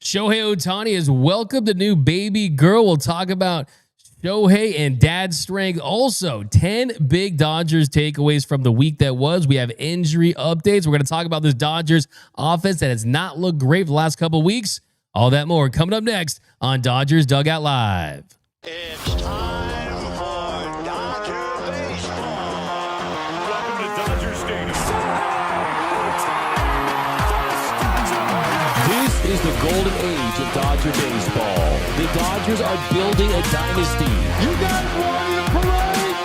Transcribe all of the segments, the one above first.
Shohei Ohtani has welcomed a new baby girl. We'll talk about Shohei and dad's strength. Also, 10 big Dodgers takeaways from the week that was. We have injury updates. We're going to talk about this Dodgers offense that has not looked great for the last couple of weeks. All that more coming up next on Dodgers Dugout Live. It's time for Dodger baseball. Welcome to Dodger Stadium. This is the golden age of Dodger baseball. The Dodgers are building a dynasty. You got it, Warrior Parade!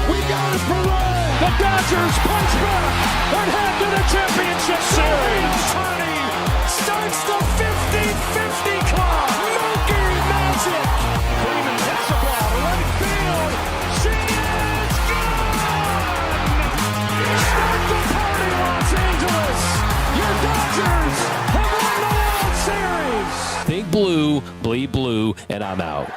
We got it, Parade! The Dodgers punch back and head to the championship series! Ohtani starts the 50-50 club. Monkey magic. Freeman hits the ball to right field. She is gone! Start the party, Los Angeles! Your Dodgers have won the World Series! Think blue, bleed blue, and I'm out.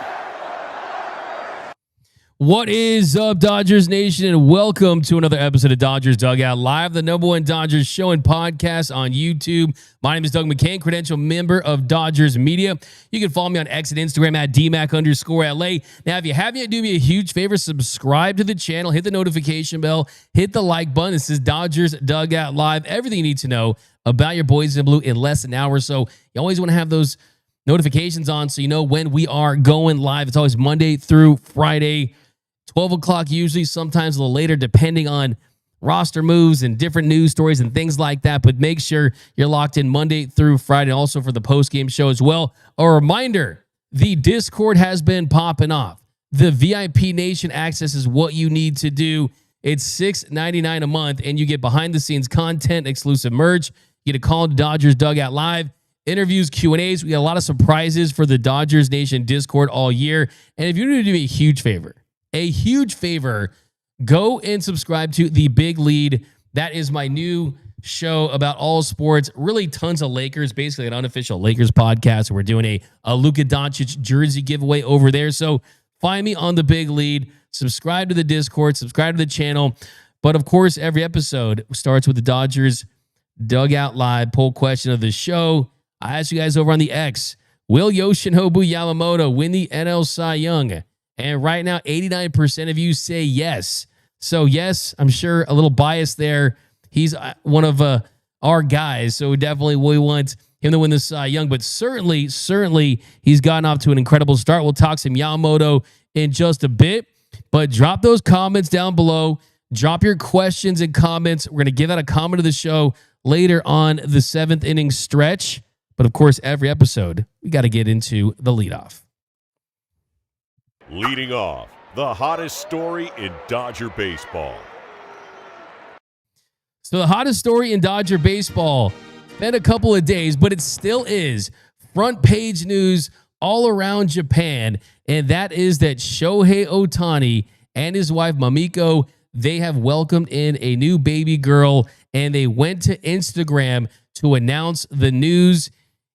What is up, Dodgers Nation, and welcome to another episode of Dodgers Dugout Live, the #1 Dodgers show and podcast on YouTube. My name is Doug McKain, credential member of Dodgers Media. You can follow me on X and Instagram at DMac_LA. Now, if you haven't yet, do me a huge favor, subscribe to the channel, hit the notification bell, hit the like button. This is Dodgers Dugout Live. Everything you need to know about your boys in blue in less than an hour or so. You always want to have those notifications on so you know when we are going live. It's always Monday through Friday, 12 o'clock usually, sometimes a little later, depending on roster moves and different news stories and things like that. But make sure you're locked in Monday through Friday, also for the post-game show as well. A reminder, the Discord has been popping off. The VIP Nation access is what you need to do. It's $6.99 a month, and you get behind-the-scenes content, exclusive merch. You get a call to Dodgers Dugout Live, interviews, Q&As. We got a lot of surprises for the Dodgers Nation Discord all year. And if you're going to do me a huge favor, go and subscribe to The Big Lead. That is my new show about all sports, really tons of Lakers, basically an unofficial Lakers podcast. We're doing a Luka Doncic jersey giveaway over there. So find me on The Big Lead, subscribe to the Discord, subscribe to the channel. But of course, every episode starts with the Dodgers Dugout Live poll question of the show. I asked you guys over on the X, will Yoshinobu Yamamoto win the NL Cy Young? And right now, 89% of you say yes. So yes, I'm sure a little biased there. He's one of our guys, so definitely we want him to win the Cy Young. But certainly, he's gotten off to an incredible start. We'll talk some Yamamoto in just a bit. But drop those comments down below. Drop your questions and comments. We're going to give out a comment of the show later on the 7th inning stretch. But of course, every episode, we got to get into the leadoff. Leading off, the hottest story in Dodger baseball. So the hottest story in Dodger baseball, been a couple of days, but it still is front page news all around Japan. And that is that Shohei Ohtani and his wife Mamiko, they have welcomed in a new baby girl, and they went to Instagram to announce the news.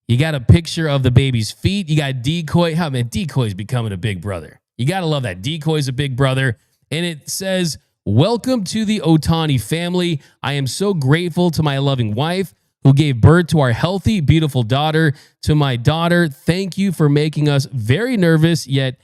You got a picture of the baby's feet. You got Decoy. How man, Decoy's becoming a big brother. You got to love that. Decoy's a big brother. And it says, welcome to the Ohtani family. I am so grateful to my loving wife who gave birth to our healthy, beautiful daughter. To my daughter, thank you for making us very nervous yet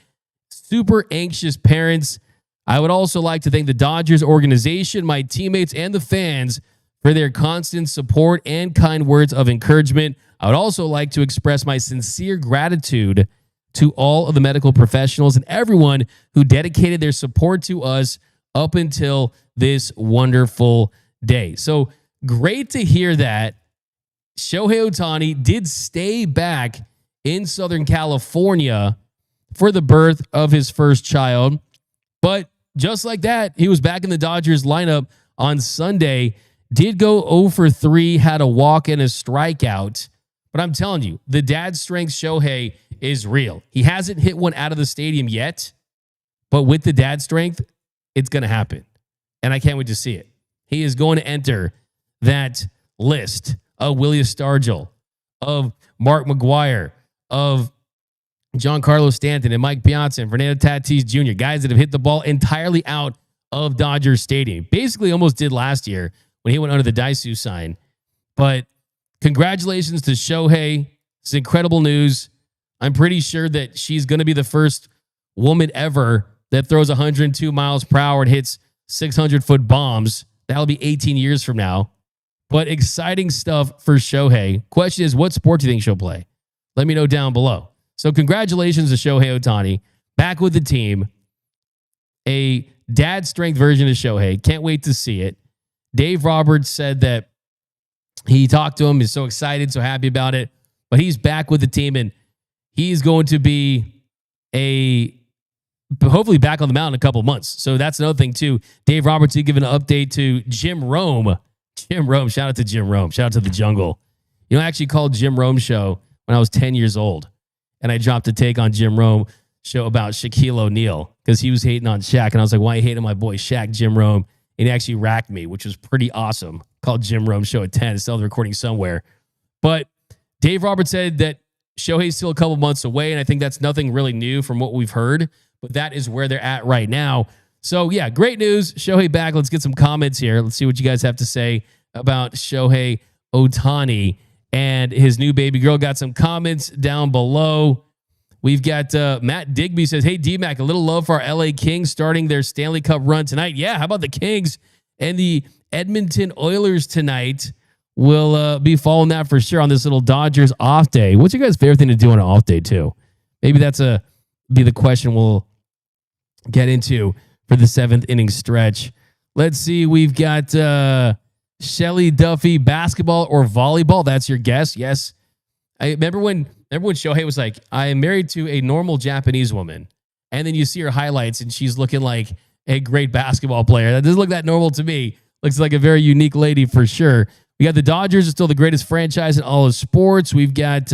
super anxious parents. I would also like to thank the Dodgers organization, my teammates, and the fans for their constant support and kind words of encouragement. I would also like to express my sincere gratitude to all of the medical professionals and everyone who dedicated their support to us up until this wonderful day. So great to hear that Shohei Ohtani did stay back in Southern California for the birth of his first child. But just like that, he was back in the Dodgers lineup on Sunday, did go 0 for 3, had a walk and a strikeout. But I'm telling you, the dad strength Shohei is real. He hasn't hit one out of the stadium yet, but with the dad strength, it's going to happen. And I can't wait to see it. He is going to enter that list of Willie Stargell, of Mark McGwire, of Giancarlo Stanton and Mike Piazza and Fernando Tatis Jr., guys that have hit the ball entirely out of Dodgers Stadium. Basically almost did last year when he went under the Daisu sign. But congratulations to Shohei. It's incredible news. I'm pretty sure that she's going to be the first woman ever that throws 102 miles per hour and hits 600-foot bombs. That'll be 18 years from now. But exciting stuff for Shohei. Question is, what sport do you think she'll play? Let me know down below. So congratulations to Shohei Ohtani. Back with the team. A dad strength version of Shohei. Can't wait to see it. Dave Roberts said that he talked to him. He's so excited, so happy about it. But he's back with the team, and he's going to be hopefully back on the mound in a couple of months. So that's another thing, too. Dave Roberts, he gave an update to Jim Rome. Jim Rome. Shout out to Jim Rome. Shout out to the jungle. You know, I actually called Jim Rome show when I was 10 years old. And I dropped a take on Jim Rome show about Shaquille O'Neal because he was hating on Shaq. And I was like, why are you hating on my boy Shaq, Jim Rome? And he actually racked me, which was pretty awesome. Called Jim Rome show at 10. It's still the recording somewhere. But Dave Roberts said that Shohei's still a couple months away. And I think that's nothing really new from what we've heard. But that is where they're at right now. So, yeah, great news. Shohei back. Let's get some comments here. Let's see what you guys have to say about Shohei Ohtani and his new baby girl. Got some comments down below. We've got Matt Digby says, hey, D-Mac, a little love for our LA Kings starting their Stanley Cup run tonight. Yeah, how about the Kings and the Edmonton Oilers tonight? We'll be following that for sure on this little Dodgers off day. What's your guys' favorite thing to do on an off day, too? Maybe that's be the question we'll get into for the 7th inning stretch. Let's see. We've got Shelly Duffy, basketball or volleyball. That's your guess. Yes. I remember when Shohei was like, I am married to a normal Japanese woman. And then you see her highlights and she's looking like a great basketball player. That doesn't look that normal to me. Looks like a very unique lady for sure. We got the Dodgers are still the greatest franchise in all of sports. We've got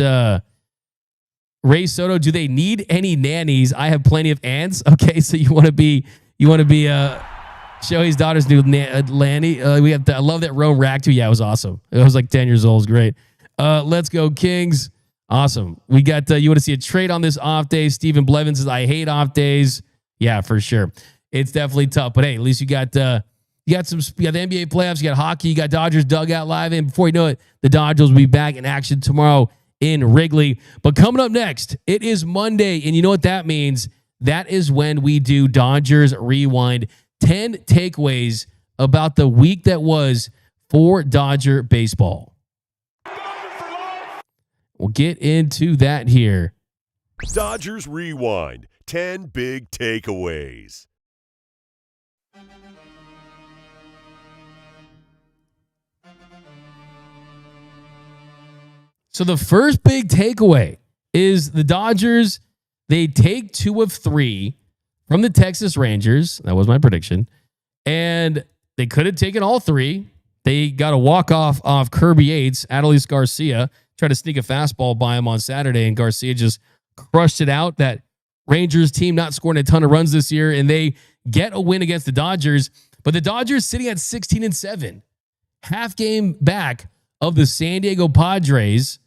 Ray Soto. Do they need any nannies? I have plenty of aunts. Okay, so you want to be Shohei's daughter's new Lanny. I love that Rome racked you. Yeah, it was awesome. It was like 10 years old. It was great. Let's go Kings. Awesome. We got you want to see a trade on this off day. Stephen Blevins says I hate off days. Yeah, for sure. It's definitely tough. But hey, at least you got the NBA playoffs, you got hockey, you got Dodgers Dugout live. And before you know it, the Dodgers will be back in action tomorrow in Wrigley. But coming up next, it is Monday. And you know what that means? That is when we do Dodgers Rewind. 10 takeaways about the week that was for Dodger baseball. We'll get into that here. Dodgers Rewind. 10 big takeaways. So the first big takeaway is the Dodgers, they take 2 of 3 from the Texas Rangers. That was my prediction. And they could have taken all 3. They got a walk-off off Kirby Yates. Adolis Garcia tried to sneak a fastball by him on Saturday, and Garcia just crushed it out. That Rangers team not scoring a ton of runs this year, and they get a win against the Dodgers. But the Dodgers sitting at 16-7, half game back of the San Diego Padres.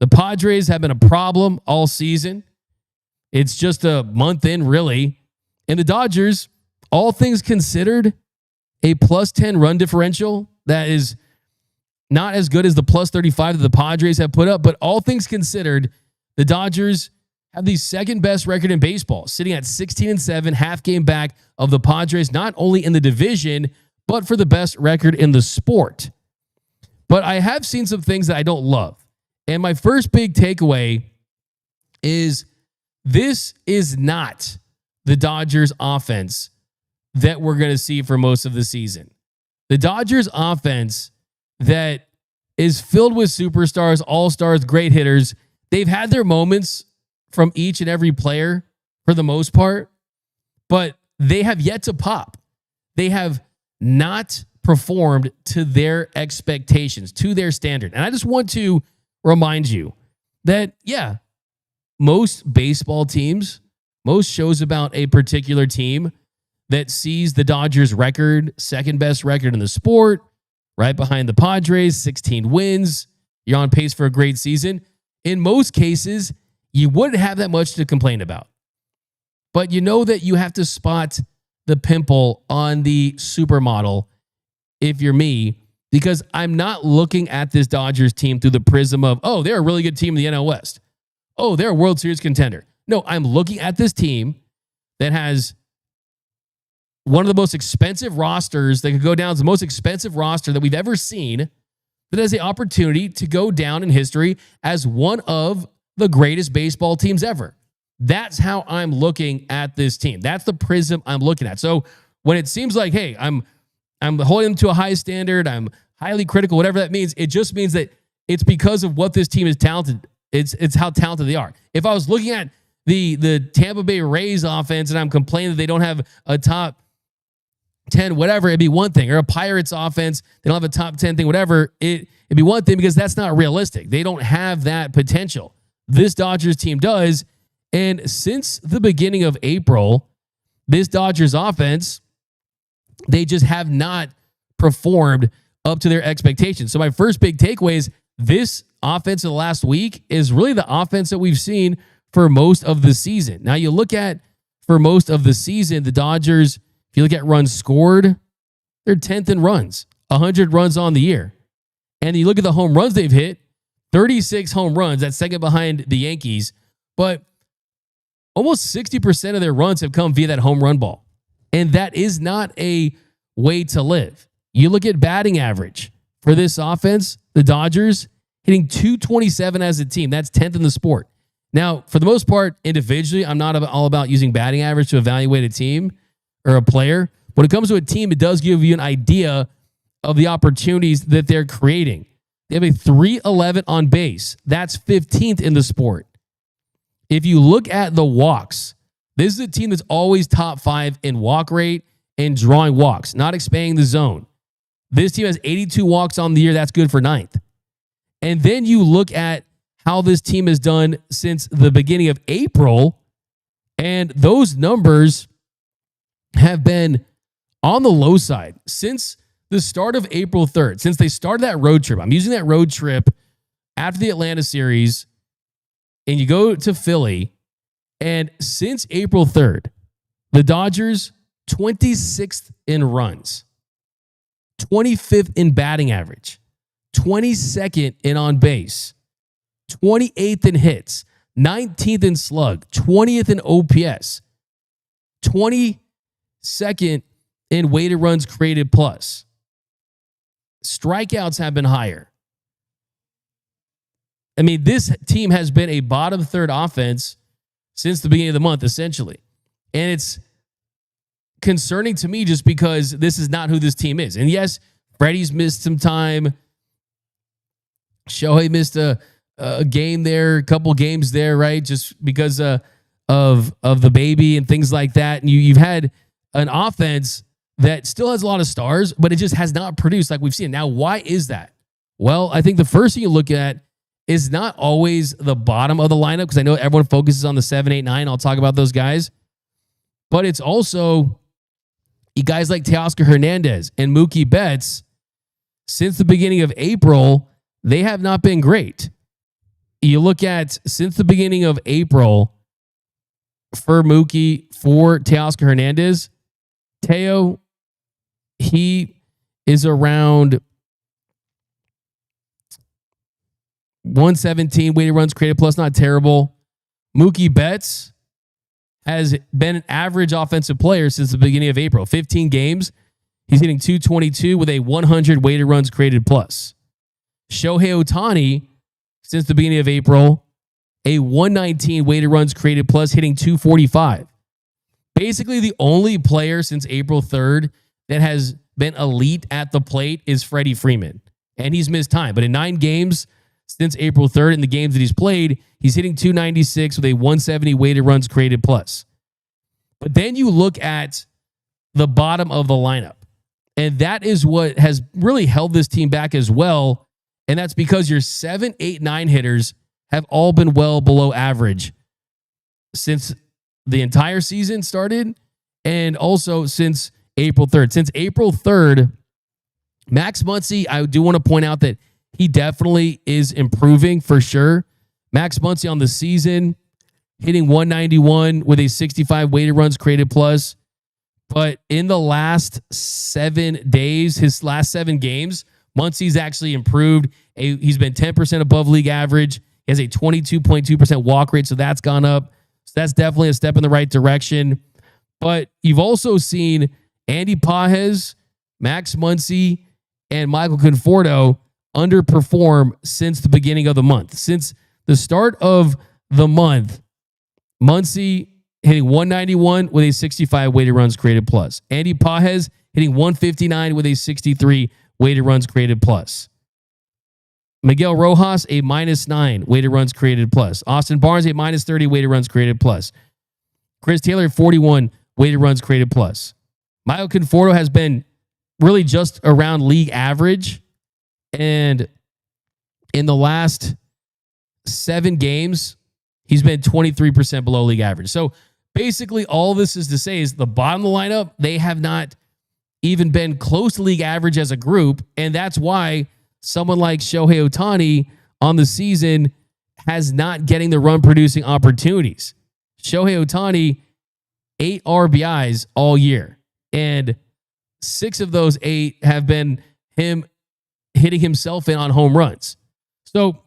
The Padres have been a problem all season. It's just a month in, really. And the Dodgers, all things considered, a plus 10 run differential that is not as good as the plus 35 that the Padres have put up. But all things considered, the Dodgers have the second best record in baseball, sitting at 16-7, half game back of the Padres, not only in the division, but for the best record in the sport. But I have seen some things that I don't love. And my first big takeaway is this is not the Dodgers offense that we're going to see for most of the season. The Dodgers offense that is filled with superstars, all-stars, great hitters. They've had their moments from each and every player for the most part, but they have yet to pop. They have not performed to their expectations, to their standard. And I just want to remind you that, yeah, most baseball teams, most shows about a particular team that sees the Dodgers record, second best record in the sport, right behind the Padres, 16 wins. You're on pace for a great season. In most cases, you wouldn't have that much to complain about. But you know that you have to spot the pimple on the supermodel if you're me, because I'm not looking at this Dodgers team through the prism of, oh, they're a really good team in the NL West. Oh, they're a World Series contender. No, I'm looking at this team that has one of the most expensive rosters that could go down as the most expensive roster that we've ever seen, that has the opportunity to go down in history as one of the greatest baseball teams ever. That's how I'm looking at this team. That's the prism I'm looking at. So when it seems like, hey, I'm holding them to a high standard, I'm highly critical, whatever that means, it just means that it's because of what this team is talented. It's how talented they are. If I was looking at the Tampa Bay Rays offense and I'm complaining that they don't have a top 10, whatever, it'd be one thing. Or a Pirates offense, they don't have a top 10 thing, whatever, it'd be one thing, because that's not realistic. They don't have that potential. This Dodgers team does. And since the beginning of April, this Dodgers offense, they just have not performed up to their expectations. So my first big takeaway is this offense of the last week is really the offense that we've seen for most of the season. Now you look at, for most of the season, the Dodgers, if you look at runs scored, they're 10th in runs, 100 runs on the year. And you look at the home runs they've hit, 36 home runs, that's second behind the Yankees. But almost 60% of their runs have come via that home run ball. And that is not a way to live. You look at batting average for this offense, the Dodgers hitting .227 as a team. That's 10th in the sport. Now, for the most part, individually, I'm not all about using batting average to evaluate a team or a player. When it comes to a team, it does give you an idea of the opportunities that they're creating. They have a .311 on base. That's 15th in the sport. If you look at the walks, this is a team that's always top 5 in walk rate and drawing walks, not expanding the zone. This team has 82 walks on the year. That's good for 9th. And then you look at how this team has done since the beginning of April, and those numbers have been on the low side since the start of April 3rd, since they started that road trip. I'm using that road trip after the Atlanta series, and you go to Philly, and since April 3rd, the Dodgers 26th in runs, 25th in batting average, 22nd in on base, 28th in hits, 19th in slug, 20th in OPS, 22nd in weighted runs created plus. Strikeouts have been higher. I mean, this team has been a bottom third offense since the beginning of the month, essentially. And it's concerning to me just because this is not who this team is. And yes, Freddie's missed some time. Shohei missed a game there, a couple games there, right? Just because of the baby and things like that. And you've had an offense that still has a lot of stars, but it just has not produced like we've seen. Now, why is that? Well, I think the first thing you look at is not always the bottom of the lineup, because I know everyone focuses on the 7, 8, 9. I'll talk about those guys. But it's also guys like Teoscar Hernandez and Mookie Betts. Since the beginning of April, they have not been great. You look at since the beginning of April for Mookie, for Teoscar Hernandez, Teo, he is around 117 weighted runs created plus, not terrible. Mookie Betts has been an average offensive player since the beginning of April. 15 games, he's hitting .222 with a 100 weighted runs created plus. Shohei Ohtani, since the beginning of April, a 119 weighted runs created plus, hitting .245. Basically, the only player since April 3rd that has been elite at the plate is Freddie Freeman. And he's missed time. But in 9 games since April 3rd, in the games that he's played, he's hitting .296 with a 170 weighted runs created plus. But then you look at the bottom of the lineup. And that is what has really held this team back as well. And that's because your 7, 8, 9 hitters have all been well below average since the entire season started, and also since April 3rd. Since April 3rd, Max Muncy, I do want to point out that he definitely is improving for sure. Max Muncy on the season, hitting 191 with a 65 weighted runs created plus. But in the last 7 days, his last 7 games, Muncy's actually improved. He's been 10% above league average. He has a 22.2% walk rate, so that's gone up. So that's definitely a step in the right direction. But you've also seen Andy Pages, Max Muncy, and Michael Conforto underperform since the beginning of the month. Since the start of the month, Muncy hitting 191 with a 65 weighted runs created plus. Andy Pages hitting 159 with a 63 weighted runs created plus. Miguel Rojas, a -9 weighted runs created plus. Austin Barnes, a -30 weighted runs created plus. Chris Taylor, 41 weighted runs created plus. Michael Conforto has been really just around league average. And in the last 7 games, he's been 23% below league average. So basically all this is to say is the bottom of the lineup, they have not even been close to league average as a group. And that's why someone like Shohei Ohtani on the season has not getting the run producing opportunities. Shohei Ohtani, 8 RBIs all year. And 6 of those 8 have been him hitting himself in on home runs. So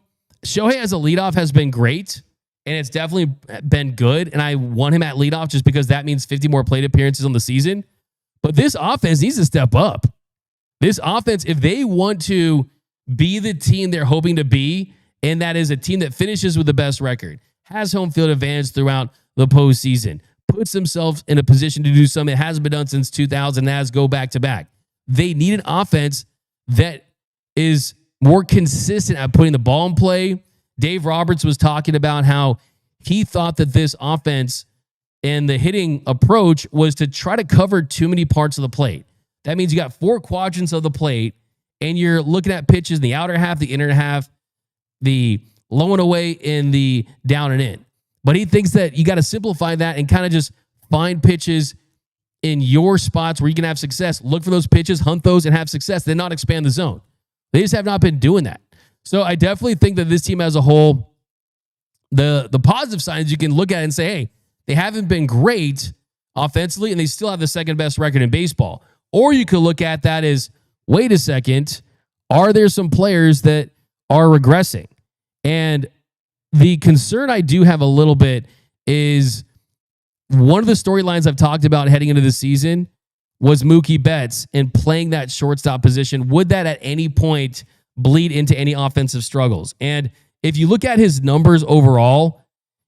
Shohei as a leadoff has been great. And it's definitely been good. And I want him at leadoff just because that means 50 more plate appearances on the season. But this offense needs to step up. This offense, if they want to be the team they're hoping to be, and that is a team that finishes with the best record, has home field advantage throughout the postseason, puts themselves in a position to do something that hasn't been done since 2000, as go back-to-back. They need an offense that is more consistent at putting the ball in play. Dave Roberts was talking about how he thought that this offense and the hitting approach was to try to cover too many parts of the plate. That means you got 4 quadrants of the plate, and you're looking at pitches in the outer half, the inner half, the low and away, and the down and in. But he thinks that you got to simplify that and kind of just find pitches in your spots where you can have success. Look for those pitches, hunt those, and have success, then not expand the zone. They just have not been doing that. So I definitely think that this team as a whole, the positive signs you can look at and say, hey, they haven't been great offensively, and they still have the second best record in baseball. Or you could look at that as, wait a second, are there some players that are regressing? And the concern I do have a little bit is one of the storylines I've talked about heading into the season was Mookie Betts and playing that shortstop position. Would that at any point bleed into any offensive struggles? And if you look at his numbers overall,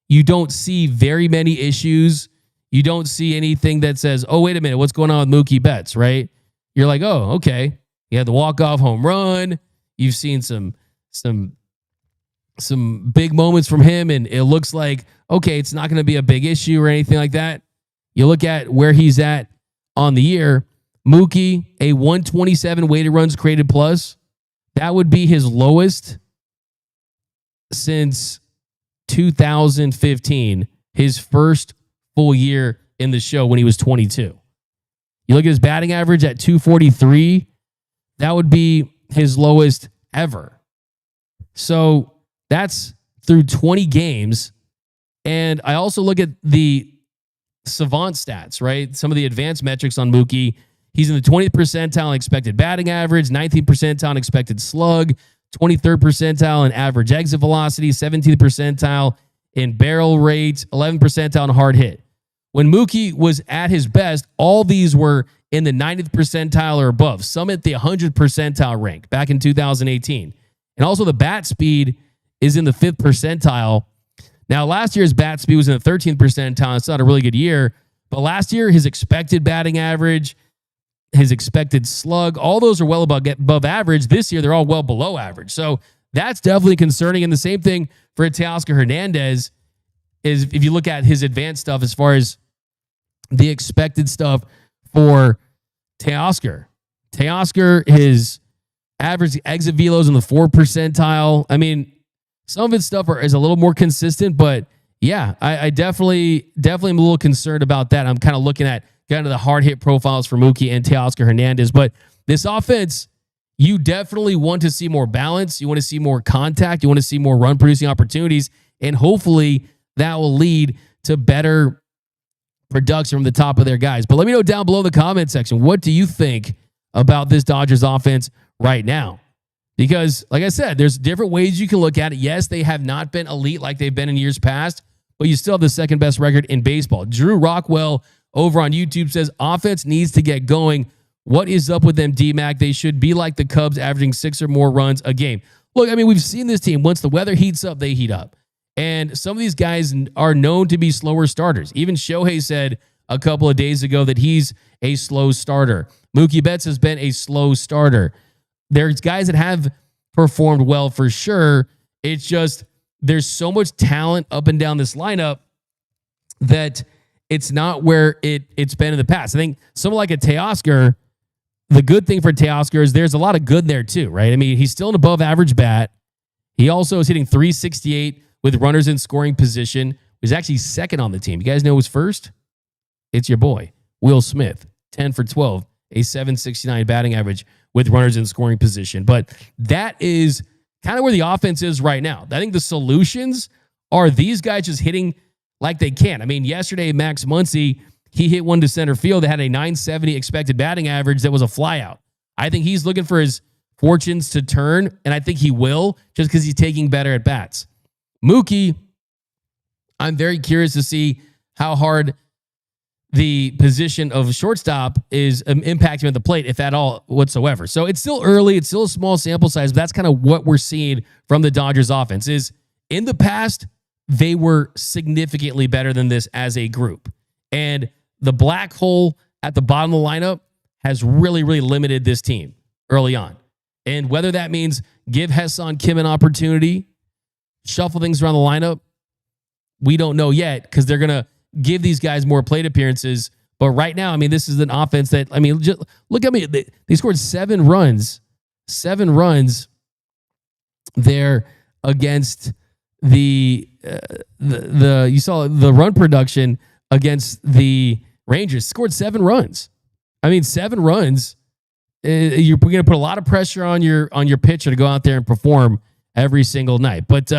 you don't see very many issues. You don't see anything that says, oh, wait a minute, what's going on with Mookie Betts, right? You're like, oh, okay. You had the walk-off home run. You've seen some big moments from him, and it looks like, okay, it's not going to be a big issue or anything like that. You look at where he's at on the year. Mookie, a 127 weighted runs created plus. That would be his lowest since 2015, his first full year in the show when he was 22. You look at his batting average at 243, that would be his lowest ever. So that's through 20 games. And I also look at the savant stats, right? Some of the advanced metrics on Mookie. He's in the 20th percentile in expected batting average, 19th percentile in expected slug, 23rd percentile in average exit velocity, 17th percentile in barrel rate, 11th percentile in hard hit. When Mookie was at his best, all these were in the 90th percentile or above, some at the 100th percentile rank back in 2018. And also the bat speed is in the 5th percentile. Now, last year's bat speed was in the 13th percentile. It's not a really good year. But last year, his expected batting average, his expected slug, all those are well above average. This year, they're all well below average. So that's definitely concerning. And the same thing for Teoscar Hernandez is if you look at his advanced stuff as far as the expected stuff for Teoscar. Teoscar, his average exit velos in the 4th percentile. I mean, some of his stuff is a little more consistent, but yeah, I definitely am a little concerned about that. I'm kind of looking at kind of the hard hit profiles for Mookie and Teoscar Hernandez, but this offense, you definitely want to see more balance. You want to see more contact. You want to see more run producing opportunities, and hopefully that will lead to better production from the top of their guys. But let me know down below in the comment section, what do you think about this Dodgers offense right now? Because, like I said, there's different ways you can look at it. Yes, they have not been elite like they've been in years past, but you still have the second best record in baseball. Drew Rockwell over on YouTube says, offense needs to get going. What is up with them, D-Mac? They should be like the Cubs, averaging 6 or more runs a game. Look, I mean, we've seen this team. Once the weather heats up, they heat up. And some of these guys are known to be slower starters. Even Shohei said a couple of days ago that he's a slow starter. Mookie Betts has been a slow starter. There's guys that have performed well for sure. It's just there's so much talent up and down this lineup that it's not where it's been in the past. I think someone like a Teoscar, the good thing for Teoscar is there's a lot of good there too, right? I mean, he's still an above average bat. He also is hitting .368 with runners in scoring position. He's actually second on the team. You guys know who's first? It's your boy, Will Smith, 10 for 12, a .769 batting average with runners in scoring position. But that is kind of where the offense is right now. I think the solutions are these guys just hitting like they can. I mean, yesterday, Max Muncy, he hit one to center field that had a .970 expected batting average that was a flyout. I think he's looking for his fortunes to turn, and I think he will just because he's taking better at bats. Mookie, I'm very curious to see how hard the position of shortstop is impacting at the plate, if at all whatsoever. So it's still early. It's still a small sample size, but that's kind of what we're seeing from the Dodgers offense is in the past, they were significantly better than this as a group. And the black hole at the bottom of the lineup has really, really limited this team early on. And whether that means give Hassan Kim an opportunity, shuffle things around the lineup, we don't know yet because they're going to give these guys more plate appearances. But right now, I mean, this is an offense that, I mean, just look at me. They scored 7 runs there against the you saw the run production against the Rangers. Scored 7 runs. I mean, 7 runs. You're going to put a lot of pressure on your pitcher to go out there and perform every single night. But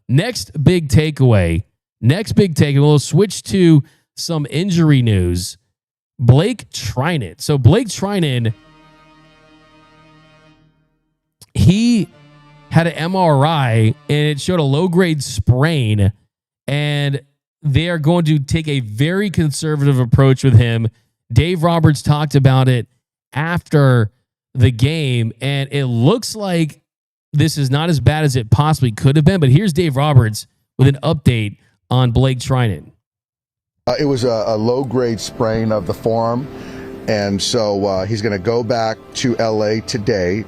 next big takeaway, we'll switch to some injury news. Blake Treinen. So Blake Treinen, he had an MRI and it showed a low-grade sprain, and they are going to take a very conservative approach with him. Dave Roberts talked about it after the game, and it looks like this is not as bad as it possibly could have been. But here's Dave Roberts with an update on Blake Treinen. It was a low-grade sprain of the forearm, and so he's going to go back to L.A. today.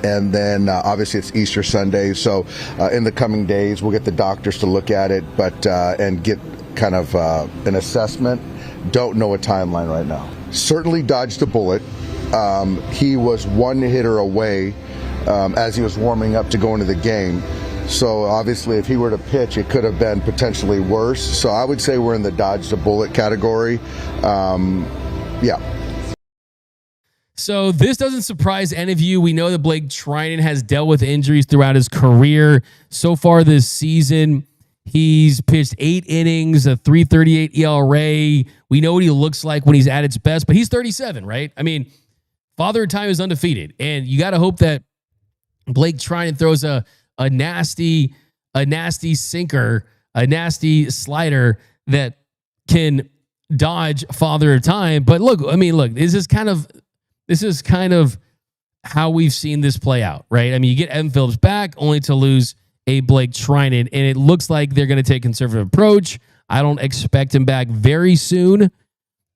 And then obviously it's Easter Sunday, so in the coming days we'll get the doctors to look at it, but and get kind of an assessment. Don't know a timeline right now. Certainly dodged a bullet. He was one hitter away as he was warming up to go into the game. So obviously if he were to pitch, it could have been potentially worse. So I would say we're in the dodged a bullet category. Yeah. So this doesn't surprise any of you. We know that Blake Treinen has dealt with injuries throughout his career. So far this season, he's pitched 8 innings, a .338 ERA. We know what he looks like when he's at its best, but he's 37, right? I mean, Father Time is undefeated, and you got to hope that Blake Treinen throws a nasty sinker, a nasty slider that can dodge Father of Time. But look, this is kind of how we've seen this play out, right? I mean, you get Evan Phillips back only to lose a Blake Treinen, and it looks like they're going to take a conservative approach. I don't expect him back very soon.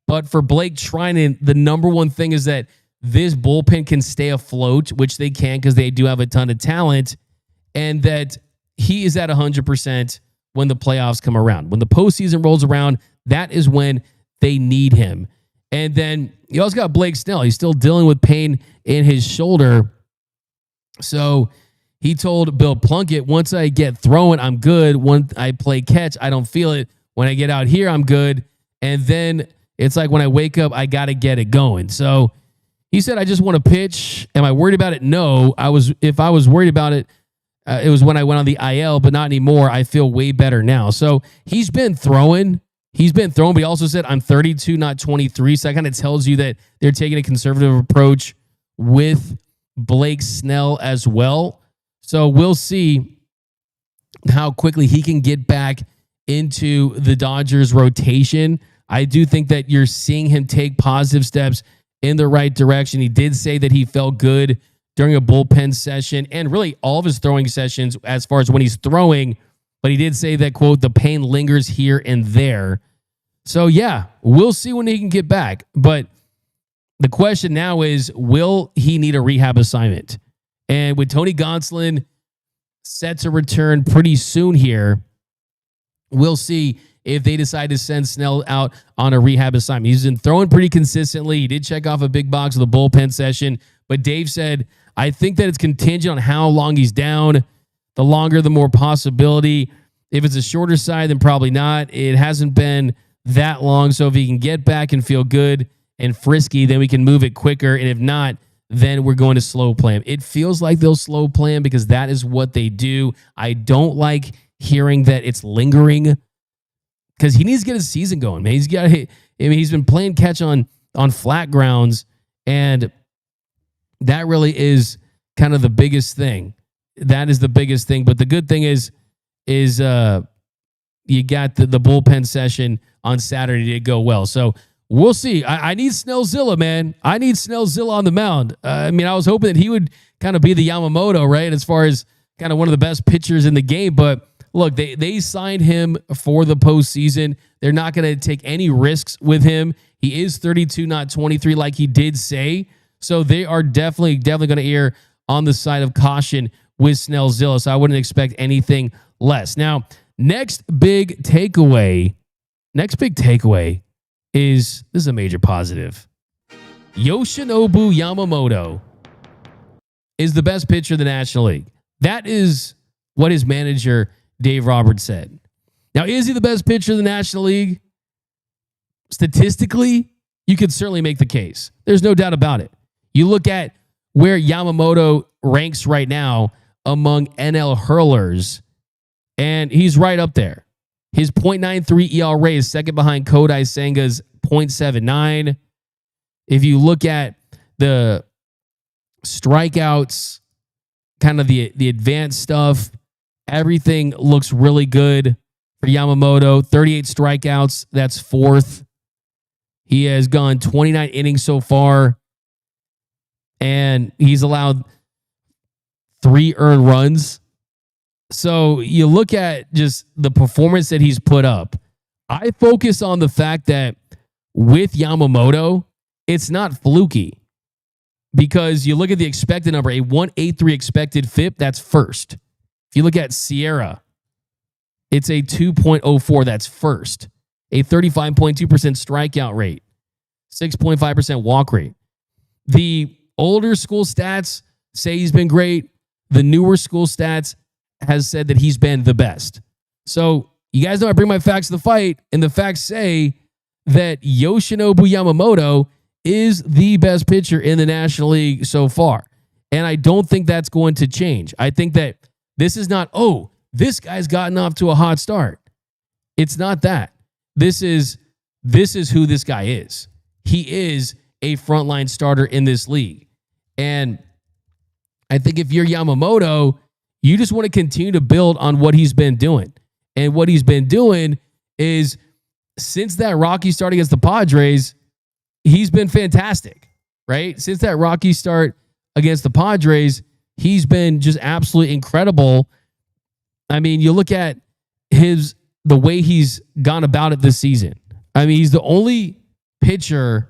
But for Blake Treinen, the number one thing is that this bullpen can stay afloat, which they can because they do have a ton of talent, and that he is at 100% when the playoffs come around. When the postseason rolls around, that is when they need him. And then you also got Blake Snell. He's still dealing with pain in his shoulder. So he told Bill Plunkett, once I get throwing, I'm good. When I play catch, I don't feel it. When I get out here, I'm good. And then it's like when I wake up, I got to get it going. So he said, I just want to pitch. Am I worried about it? No. If I was worried about it, it was when I went on the IL, but not anymore. I feel way better now. So he's been throwing. But he also said, I'm 32, not 23. So that kind of tells you that they're taking a conservative approach with Blake Snell as well. So we'll see how quickly he can get back into the Dodgers rotation. I do think that you're seeing him take positive steps in the right direction. He did say that he felt good during a bullpen session and really all of his throwing sessions as far as when he's throwing, but he did say that, quote, the pain lingers here and there. So yeah, we'll see when he can get back. But the question now is, will he need a rehab assignment? And with Tony Gonsolin set to return pretty soon here, we'll see if they decide to send Snell out on a rehab assignment. He's been throwing pretty consistently. He did check off a big box of the bullpen session, but Dave said, I think that it's contingent on how long he's down. The longer, the more possibility. If it's a shorter side, then probably not. It hasn't been that long, so if he can get back and feel good and frisky, then we can move it quicker, and if not, then we're going to slow play him. It feels like they'll slow play him because that is what they do. I don't like hearing that it's lingering because he needs to get his season going, man. He's been playing catch on flat grounds, and that really is kind of the biggest thing. That is the biggest thing. But the good thing is you got the bullpen session on Saturday to go well. So we'll see. I need Snellzilla, man. I need Snellzilla on the mound. I was hoping that he would kind of be the Yamamoto, right, as far as kind of one of the best pitchers in the game. But look, they signed him for the postseason. They're not going to take any risks with him. He is 32, not 23, like he did say. So they are definitely going to err on the side of caution with Snellzilla. So I wouldn't expect anything less. Now, next big takeaway is, this is a major positive. Yoshinobu Yamamoto is the best pitcher in the National League. That is what his manager, Dave Roberts, said. Now, is he the best pitcher in the National League? Statistically, you could certainly make the case. There's no doubt about it. You look at where Yamamoto ranks right now among NL hurlers, and he's right up there. His .93 ERA is second behind Kodai Senga's .79. If you look at the strikeouts, kind of the advanced stuff, everything looks really good for Yamamoto. 38 strikeouts, that's fourth. He has gone 29 innings so far, and he's allowed 3 earned runs. So you look at just the performance that he's put up. I focus on the fact that with Yamamoto, it's not fluky, because you look at the expected number, a 1.83 expected FIP, that's first. If you look at Sierra, it's a 2.04, that's first. A 35.2% strikeout rate, 6.5% walk rate. The older school stats say he's been great. The newer school stats has said that he's been the best. So you guys know I bring my facts to the fight, and the facts say that Yoshinobu Yamamoto is the best pitcher in the National League so far. And I don't think that's going to change. I think that this is not, oh, this guy's gotten off to a hot start. It's not that. This is who this guy is. He is a frontline starter in this league. And I think if you're Yamamoto, you just want to continue to build on what he's been doing. And what he's been doing is, since that rocky start against the Padres, he's been fantastic, right? Since that rocky start against the Padres, he's been just absolutely incredible. I mean, you look at the way he's gone about it this season. I mean, he's the only pitcher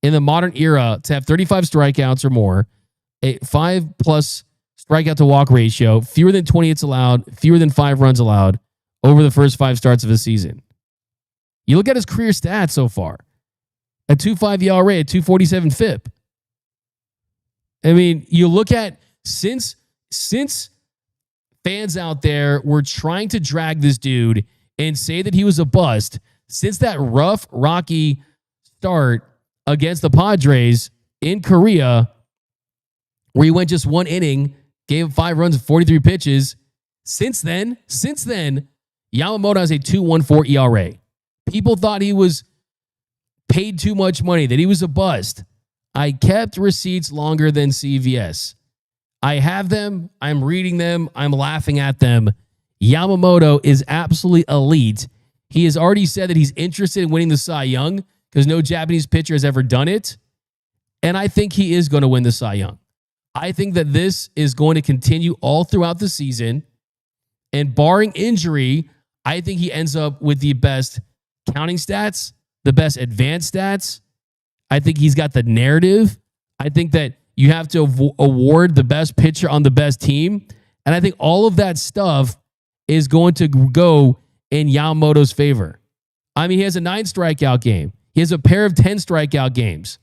in the modern era to have 35 strikeouts or more, a 5+ strikeout to walk ratio, fewer than 20 hits allowed, fewer than 5 runs allowed over the first 5 starts of a season. You look at his career stats so far, a 2.5 ERA, a 2.47 FIP. I mean, you look at since fans out there were trying to drag this dude and say that he was a bust, since that rough, rocky start against the Padres in Korea, where he went just 1 inning, gave him 5 runs and 43 pitches. Since then, Yamamoto has a 2.14 ERA. People thought he was paid too much money, that he was a bust. I kept receipts longer than CVS. I have them. I'm reading them. I'm laughing at them. Yamamoto is absolutely elite. He has already said that he's interested in winning the Cy Young because no Japanese pitcher has ever done it. And I think he is going to win the Cy Young. I think that this is going to continue all throughout the season. And barring injury, I think he ends up with the best counting stats, the best advanced stats. I think he's got the narrative. I think that you have to award the best pitcher on the best team. And I think all of that stuff is going to go in Yamamoto's favor. I mean, he has a 9 strikeout game. He has a pair of 10 strikeout games.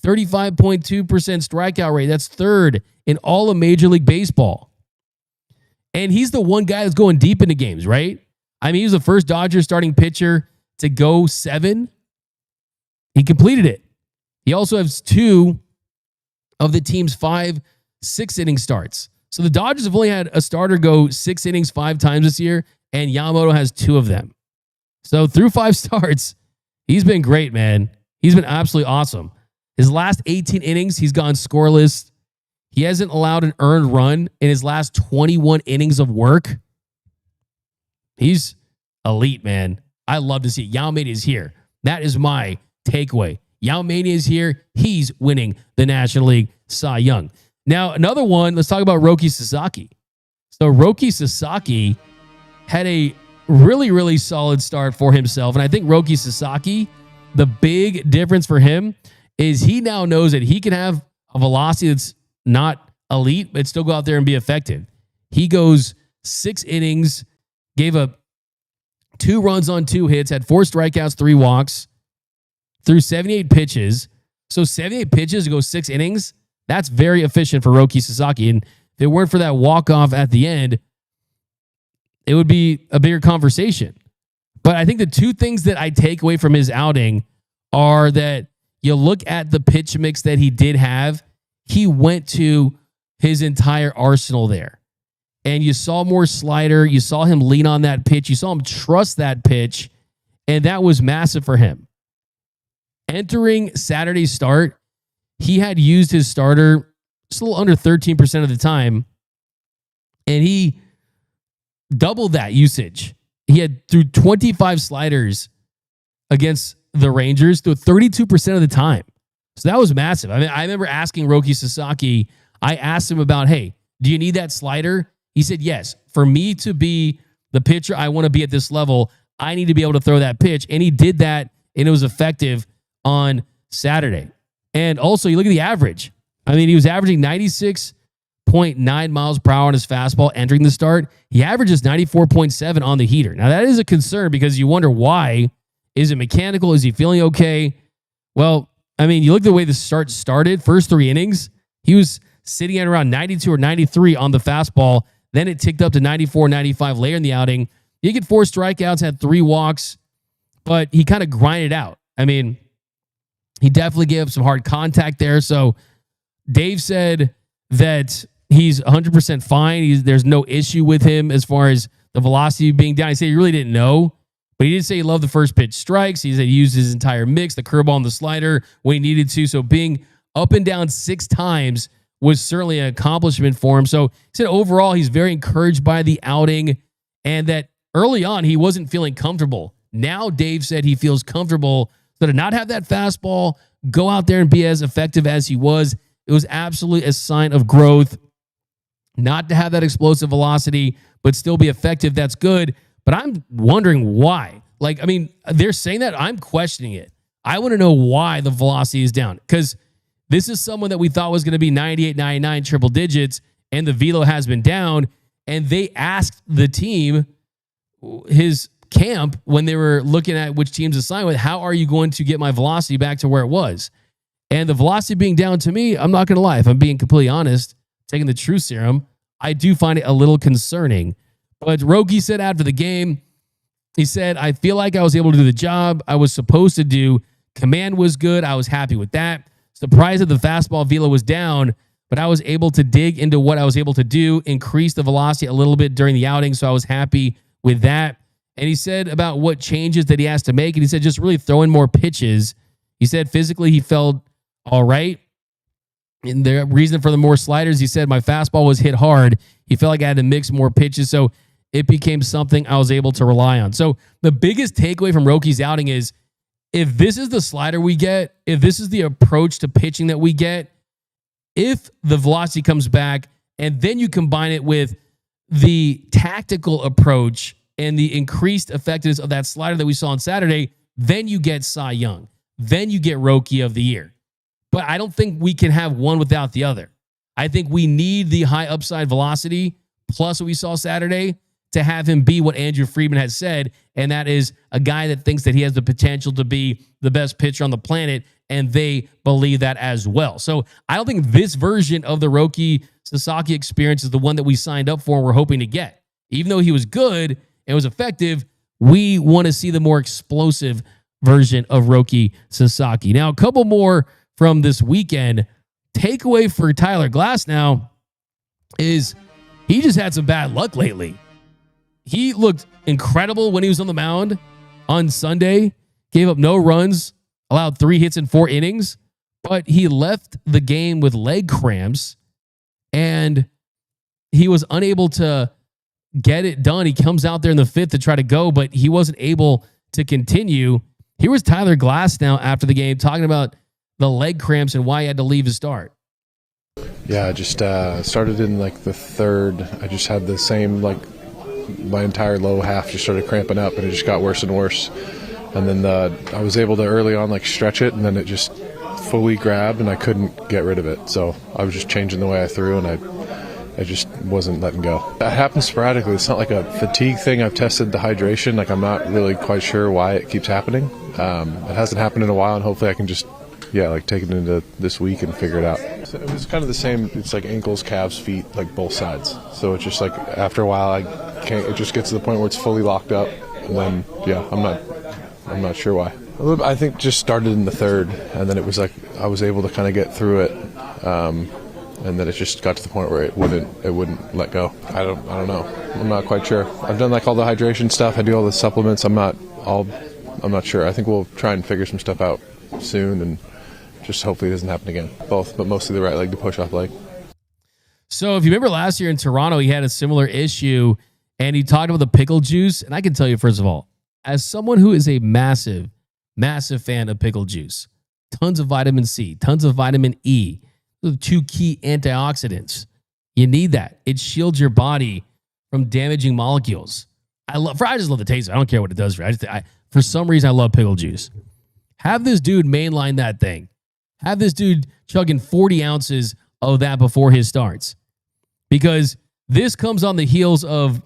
35.2% strikeout rate. That's third in all of Major League Baseball. And he's the one guy that's going deep into games, right? I mean, he was the first Dodgers starting pitcher to go 7. He completed it. He also has 2 of the team's 5 6-inning starts. So the Dodgers have only had a starter go 6 innings 5 times this year, and Yamamoto has 2 of them. So through 5 starts, he's been great, man. He's been absolutely awesome. His last 18 innings, he's gone scoreless. He hasn't allowed an earned run in his last 21 innings of work. He's elite, man. I love to see it. Yao-Mania is here. That is my takeaway. Yao-Mania is here. He's winning the National League Cy Young. Now, another one, let's talk about Roki Sasaki. So Roki Sasaki had a really, really solid start for himself. And I think Roki Sasaki, the big difference for him is he now knows that he can have a velocity that's not elite, but still go out there and be effective. He goes 6 innings, gave up 2 runs on 2 hits, had 4 strikeouts, 3 walks, threw 78 pitches. So 78 pitches to go 6 innings, that's very efficient for Roki Sasaki. And if it weren't for that walk-off at the end, it would be a bigger conversation. But I think the 2 things that I take away from his outing are that you look at the pitch mix that he did have. He went to his entire arsenal there. And you saw more slider. You saw him lean on that pitch. You saw him trust that pitch. And that was massive for him. Entering Saturday's start, he had used his starter just a little under 13% of the time. And he doubled that usage. He had threw 25 sliders against the Rangers through 32% of the time. So that was massive. I mean, I remember asking Roki Sasaki, I asked him about, hey, do you need that slider? He said, yes. For me to be the pitcher I want to be at this level, I need to be able to throw that pitch. And he did that, and it was effective on Saturday. And also, you look at the average. I mean, he was averaging 96.9 miles per hour on his fastball entering the start. He averages 94.7 on the heater. Now, that is a concern because you wonder why. Is it mechanical? Is he feeling okay? Well, I mean, you look at the way the start started, first 3 innings, he was sitting at around 92 or 93 on the fastball. Then it ticked up to 94, 95 later in the outing. He get 4 strikeouts, had 3 walks, but he kind of grinded out. I mean, he definitely gave up some hard contact there. So Dave said that he's 100% fine. There's no issue with him as far as the velocity being down. He said he really didn't know. But he did say he loved the first pitch strikes. He said he used his entire mix, the curveball and the slider when he needed to. So being up and down 6 times was certainly an accomplishment for him. So he said overall he's very encouraged by the outing and that early on he wasn't feeling comfortable. Now Dave said he feels comfortable. So to not have that fastball, go out there and be as effective as he was, it was absolutely a sign of growth. Not to have that explosive velocity, but still be effective, that's good. But I'm wondering why. Like, I mean, they're saying that. I'm questioning it. I want to know why the velocity is down. Because this is someone that we thought was going to be 98, 99, triple digits, and the velo has been down. And they asked the team, his camp, when they were looking at which teams to sign with, how are you going to get my velocity back to where it was? And the velocity being down to me, I'm not going to lie. If I'm being completely honest, taking the true serum, I do find it a little concerning. But Roki said after the game, he said, I feel like I was able to do the job I was supposed to do. Command was good. I was happy with that. Surprised that the fastball velo was down, but I was able to dig into what I was able to do, increase the velocity a little bit during the outing, so I was happy with that. And he said about what changes that he has to make, and he said just really throwing more pitches. He said physically he felt all right. And the reason for the more sliders, he said, my fastball was hit hard. He felt like I had to mix more pitches, so it became something I was able to rely on. So the biggest takeaway from Roki's outing is, if this is the slider we get, if this is the approach to pitching that we get, if the velocity comes back and then you combine it with the tactical approach and the increased effectiveness of that slider that we saw on Saturday, then you get Cy Young. Then you get Roki of the Year. But I don't think we can have one without the other. I think we need the high upside velocity plus what we saw Saturday to have him be what Andrew Friedman has said, and that is a guy that thinks that he has the potential to be the best pitcher on the planet, and they believe that as well. So I don't think this version of the Roki Sasaki experience is the one that we signed up for and we're hoping to get. Even though he was good and was effective, we want to see the more explosive version of Roki Sasaki. Now, a couple more from this weekend. Takeaway for Tyler Glasnow is he just had some bad luck lately. He looked incredible when he was on the mound on Sunday, gave up no runs, allowed 3 hits in 4 innings, but he left the game with leg cramps and he was unable to get it done. He comes out there in the 5th to try to go, but he wasn't able to continue. Here was Tyler Glasnow after the game talking about the leg cramps and why he had to leave his start. Yeah, I just started in like the 3rd. I just had the same, like, my entire low half just started cramping up, and it just got worse and worse. And then I was able to early on like stretch it, and then it just fully grabbed, and I couldn't get rid of it. So I was just changing the way I threw, and I just wasn't letting go. That happens sporadically. It's not like a fatigue thing. I've tested the hydration. Like, I'm not really quite sure why it keeps happening. It hasn't happened in a while, and hopefully I can just take it into this week and figure it out. So it was kind of the same. It's like ankles, calves, feet, like both sides. So it's just like after a while, it just gets to the point where it's fully locked up, and then I'm not sure why. I think just started in the 3rd, and then it was like I was able to kind of get through it, and then it just got to the point where it wouldn't let go. I don't know. I'm not quite sure. I've done like all the hydration stuff. I do all the supplements. I'm not sure. I think we'll try and figure some stuff out soon, and just hopefully it doesn't happen again. Both, but mostly the right leg, the push-off leg. So if you remember last year in Toronto, he had a similar issue, and he talked about the pickle juice. And I can tell you, first of all, as someone who is a massive, massive fan of pickle juice, tons of vitamin C, tons of vitamin E, the 2 key antioxidants. You need that. It shields your body from damaging molecules. I just love the taste of it. I don't care what it does for you. For some reason, I love pickle juice. Have this dude mainline that thing. Have this dude chugging 40 ounces of that before his starts. Because this comes on the heels of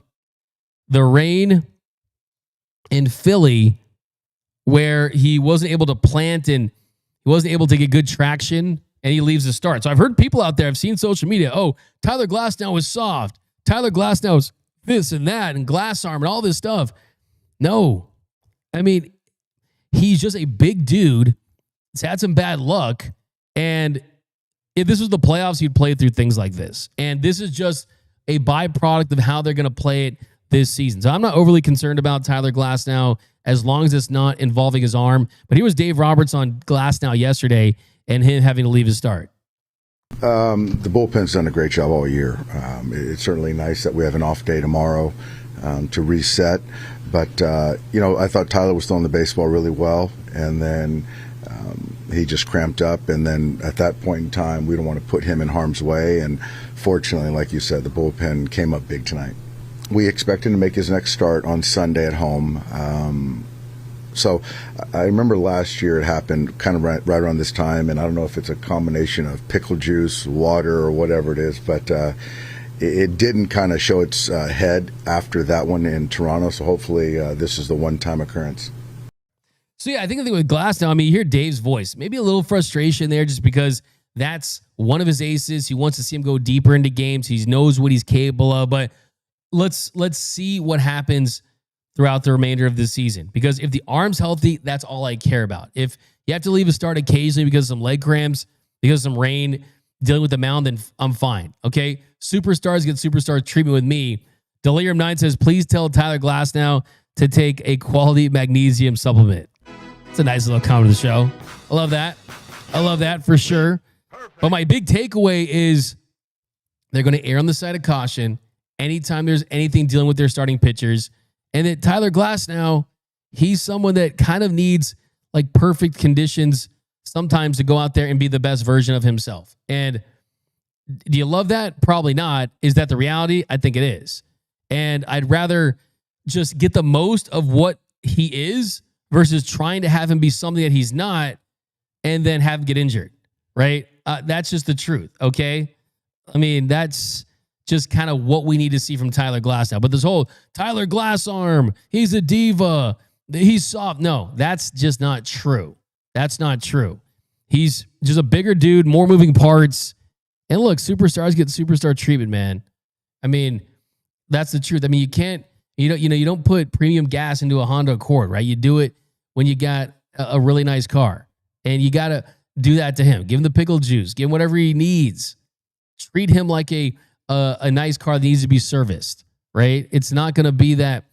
the rain in Philly where he wasn't able to plant and he wasn't able to get good traction and he leaves the start. So I've heard people out there, I've seen social media, Tyler Glasnow was soft. Tyler Glasnow's this and that and glass arm and all this stuff. No. I mean, he's just a big dude. He's had some bad luck. And if this was the playoffs, he'd play through things like this. And this is just a byproduct of how they're going to play it this season. So I'm not overly concerned about Tyler Glasnow as long as it's not involving his arm. But here was Dave Roberts on Glasnow yesterday and him having to leave his start. The bullpen's done a great job all year. It's certainly nice that we have an off day tomorrow to reset. But, I thought Tyler was throwing the baseball really well, and then he just cramped up. And then at that point in time, we don't want to put him in harm's way. And fortunately, like you said, the bullpen came up big tonight. We expect him to make his next start on Sunday at home. So I remember last year it happened kind of right around this time, and I don't know if it's a combination of pickle juice, water, or whatever it is, but it didn't kind of show its head after that one in Toronto, so hopefully this is the one-time occurrence. So, yeah, I think the thing with Glasnow, you hear Dave's voice. Maybe a little frustration there just because that's one of his aces. He wants to see him go deeper into games. He knows what he's capable of, but let's see what happens throughout the remainder of this season. Because if the arm's healthy, that's all I care about. If you have to leave a start occasionally because of some leg cramps, because of some rain, dealing with the mound, then I'm fine. Okay? Superstars get superstar treatment with me. Delirium 9 says, please tell Tyler Glasnow to take a quality magnesium supplement. It's a nice little comment to the show. I love that. I love that for sure. But my big takeaway is they're going to err on the side of caution anytime there's anything dealing with their starting pitchers. And that Tyler Glasnow, he's someone that kind of needs like perfect conditions sometimes to go out there and be the best version of himself. And do you love that? Probably not. Is that the reality? I think it is. And I'd rather just get the most of what he is versus trying to have him be something that he's not and then have him get injured, right? That's just the truth, okay? I mean, that's just kind of what we need to see from Tyler Glasnow. But this whole Tyler Glass arm, he's a diva, he's soft. No, that's just not true. That's not true. He's just a bigger dude, more moving parts. And look, superstars get superstar treatment, man. I mean, that's the truth. I mean, you don't put premium gas into a Honda Accord, right? You do it when you got a really nice car. And you got to do that to him. Give him the pickle juice. Give him whatever he needs. Treat him like a nice car that needs to be serviced, right? It's not going to be that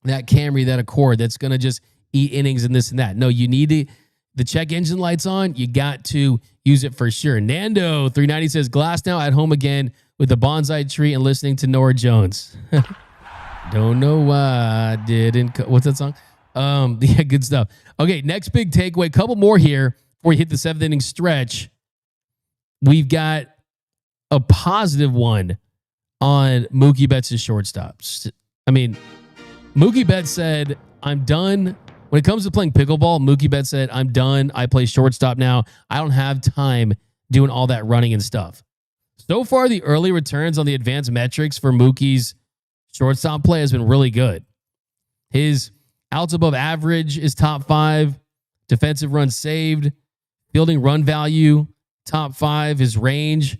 Camry, that Accord that's going to just eat innings and this and that. No, you need the check engine lights on. You got to use it for sure. Nando 390 says Glasnow at home again with the bonsai tree and listening to Norah Jones. Don't know why I didn't. What's that song? Yeah, good stuff. Okay, next big takeaway. Couple more here before we hit the 7th inning stretch. We've got a positive one on Mookie Betts' shortstops. I mean, Mookie Betts said, I'm done. When it comes to playing pickleball, Mookie Betts said, I'm done. I play shortstop now. I don't have time doing all that running and stuff. So far, the early returns on the advanced metrics for Mookie's shortstop play has been really good. His outs above average is top 5. Defensive runs saved. Fielding run value, top 5. His range.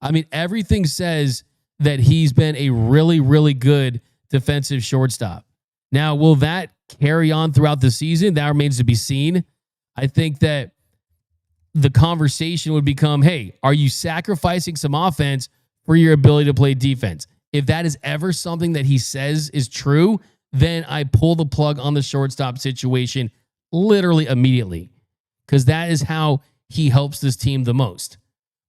I mean, everything says that he's been a really, really good defensive shortstop. Now, will that carry on throughout the season? That remains to be seen. I think that the conversation would become, hey, are you sacrificing some offense for your ability to play defense? If that is ever something that he says is true, then I pull the plug on the shortstop situation literally immediately, because that is how he helps this team the most.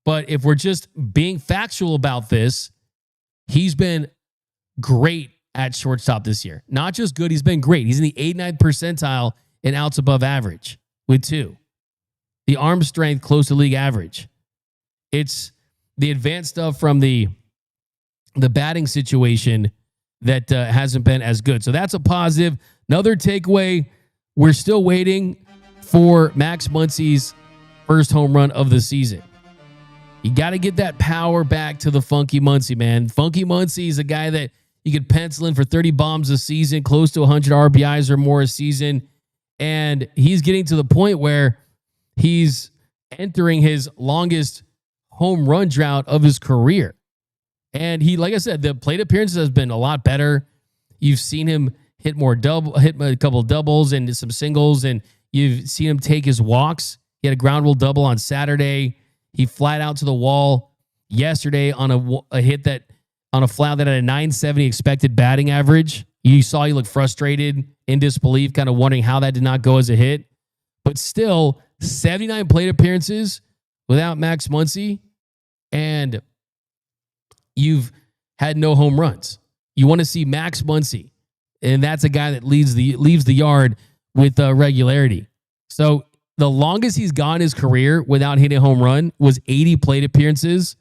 But if we're just being factual about this, he's been great at shortstop this year. Not just good, he's been great. He's in the 89th percentile in outs above average with 2. The arm strength close to league average. It's the advanced stuff from the batting situation that hasn't been as good. So that's a positive. Another takeaway, we're still waiting for Max Muncy's first home run of the season. You got to get that power back to the Funky Muncy, man. Funky Muncy is a guy that you could pencil in for 30 bombs a season, close to 100 RBIs or more a season. And he's getting to the point where he's entering his longest home run drought of his career. And he, like I said, the plate appearances has been a lot better. You've seen him hit a couple of doubles and some singles, and you've seen him take his walks. He had a ground rule double on Saturday. He flat out to the wall yesterday on a hit that on a fly that had a 970 expected batting average. You saw he looked frustrated, in disbelief, kind of wondering how that did not go as a hit. But still, 79 plate appearances without Max Muncy, and you've had no home runs. You want to see Max Muncy, and that's a guy that leaves the yard with regularity. So the longest he's gone in his career without hitting a home run was 80 plate appearances,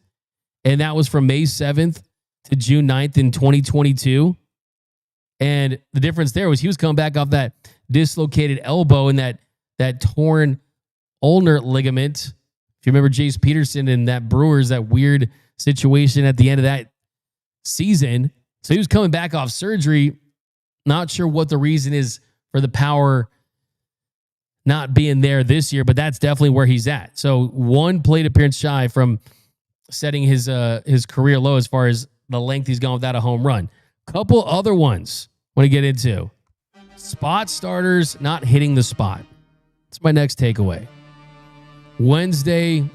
and that was from May 7th to June 9th in 2022. And the difference there was he was coming back off that dislocated elbow and that torn ulnar ligament. If you remember Jace Peterson and that Brewers, that weird situation at the end of that season. So he was coming back off surgery. Not sure what the reason is for the power not being there this year, but that's definitely where he's at. So 1 plate appearance shy from setting his career low as far as the length he's gone without a home run. Couple other ones I want to get into. Spot starters not hitting the spot. That's my next takeaway. Wednesday,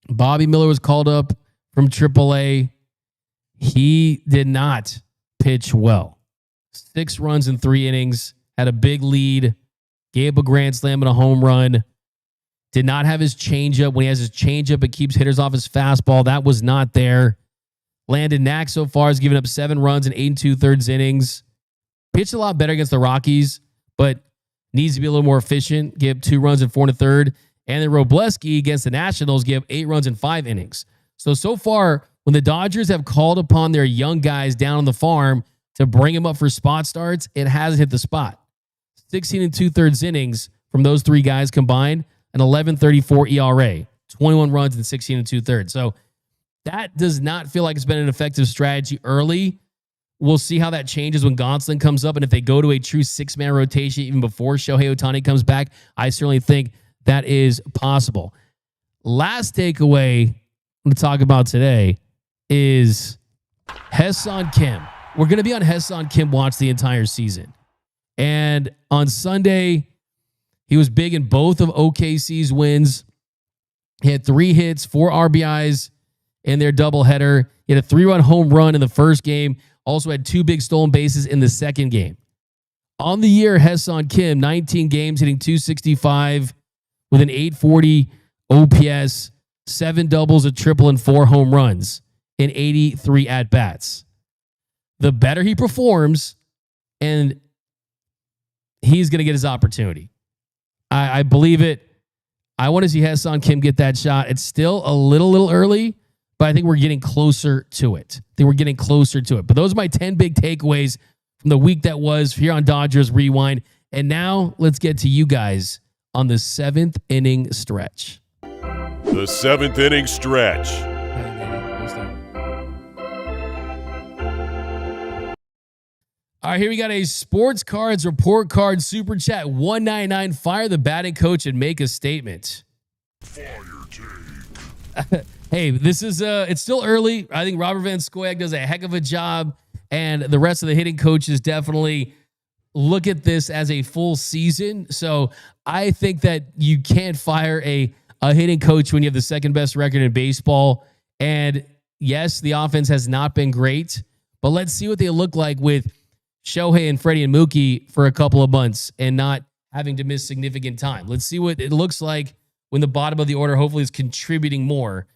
Bobby Miller was called up from AAA. He did not pitch well. 6 runs in 3 innings, had a big lead, gave a grand slam and a home run. Did not have his changeup. When he has his changeup, it keeps hitters off his fastball. That was not there. Landon Knack so far has given up 7 runs in 8 2/3 innings. Pitched a lot better against the Rockies, but needs to be a little more efficient. Gave up 2 runs in 4 1/3. And then Robleski against the Nationals gave up 8 runs in 5 innings. So far, when the Dodgers have called upon their young guys down on the farm to bring them up for spot starts, it hasn't hit the spot. 16 2/3 innings from those 3 guys combined, an 11.34 ERA, 21 runs in 16 2/3. So that does not feel like it's been an effective strategy early. We'll see how that changes when Gonsolin comes up, and if they go to a true 6-man rotation even before Shohei Ohtani comes back, I certainly think that is possible. Last takeaway I'm going to talk about today is Ha-Seong Kim. We're going to be on Ha-Seong Kim watch the entire season. And on Sunday, he was big in both of OKC's wins. He had 3 hits, 4 RBIs in their doubleheader. He had a 3-run home run in the first game. Also had 2 big stolen bases in the second game. On the year, Ha-Seong Kim, 19 games, hitting .265 with an .840 OPS, 7 doubles, a triple, and 4 home runs in 83 at-bats. The better he performs, and he's going to get his opportunity. I believe it. I want to see Ha-Seong Kim get that shot. It's still a little early, but I think we're getting closer to it. But those are my 10 big takeaways from the week that was here on Dodgers Rewind. And now let's get to you guys on the 7th inning stretch. The 7th inning stretch. All right, here we got a Sports Cards Report Card Super Chat 199. Fire the batting coach and make a statement. Hey, this is it's still early. I think Robert Van Scoyoc does a heck of a job, and the rest of the hitting coaches definitely look at this as a full season. So I think that you can't fire a hitting coach when you have the second best record in baseball. And yes, the offense has not been great, but let's see what they look like with Shohei and Freddie and Mookie for a couple of months and not having to miss significant time. Let's see what it looks like when the bottom of the order hopefully is contributing more.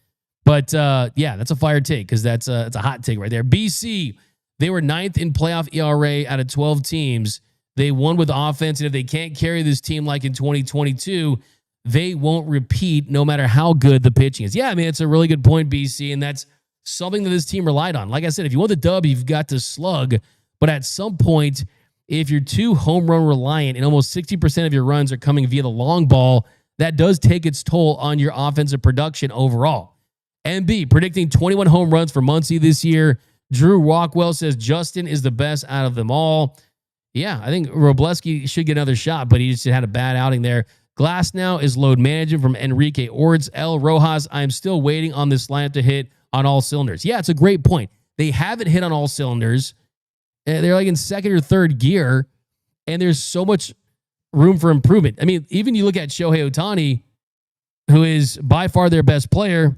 But yeah, that's a fire take because it's a hot take right there. BC, they were 9th in playoff ERA out of 12 teams. They won with offense, and if they can't carry this team like in 2022, they won't repeat no matter how good the pitching is. Yeah, I mean, it's a really good point, BC, and that's something that this team relied on. Like I said, if you want the dub, you've got to slug. But at some point, if you're too home run reliant and almost 60% of your runs are coming via the long ball, that does take its toll on your offensive production overall. MB predicting 21 home runs for Muncie this year. Drew Rockwell says Justin is the best out of them all. Yeah, I think Robleski should get another shot, but he just had a bad outing there. Glasnow is load management from Enrique Ords. El Rojas, I'm still waiting on this lineup to hit on all cylinders. Yeah, it's a great point. They haven't hit on all cylinders. They're like in second or third gear, and there's so much room for improvement. I mean, even you look at Shohei Ohtani, who is by far their best player.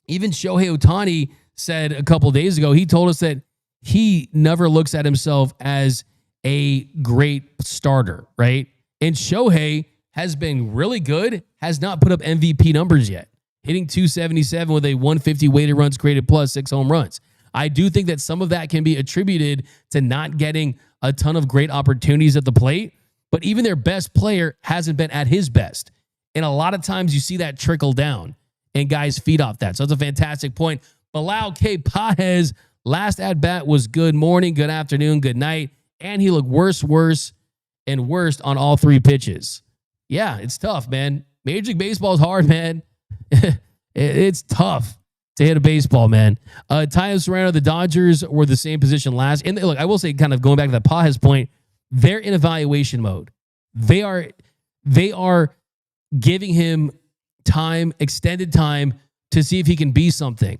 Even Shohei Ohtani said a couple days ago, he told us that he never looks at himself as a great starter, right? And Shohei has been really good, has not put up MVP numbers yet, hitting .277 with a 150 weighted runs created plus 6 home runs. I do think that some of that can be attributed to not getting a ton of great opportunities at the plate, but even their best player hasn't been at his best. And a lot of times you see that trickle down and guys feed off that. So that's a fantastic point. Bilal K. Paez, last at-bat was good morning, good afternoon, good night, and he looked worse, and worst on all 3 pitches. Yeah, it's tough, man. Major League Baseball is hard, man. It's tough to hit a baseball, man. Tyler Serrano, the Dodgers were the same position last. And look, I will say, kind of going back to that Paez point, they're in evaluation mode. They are giving him time, extended time, to see if he can be something.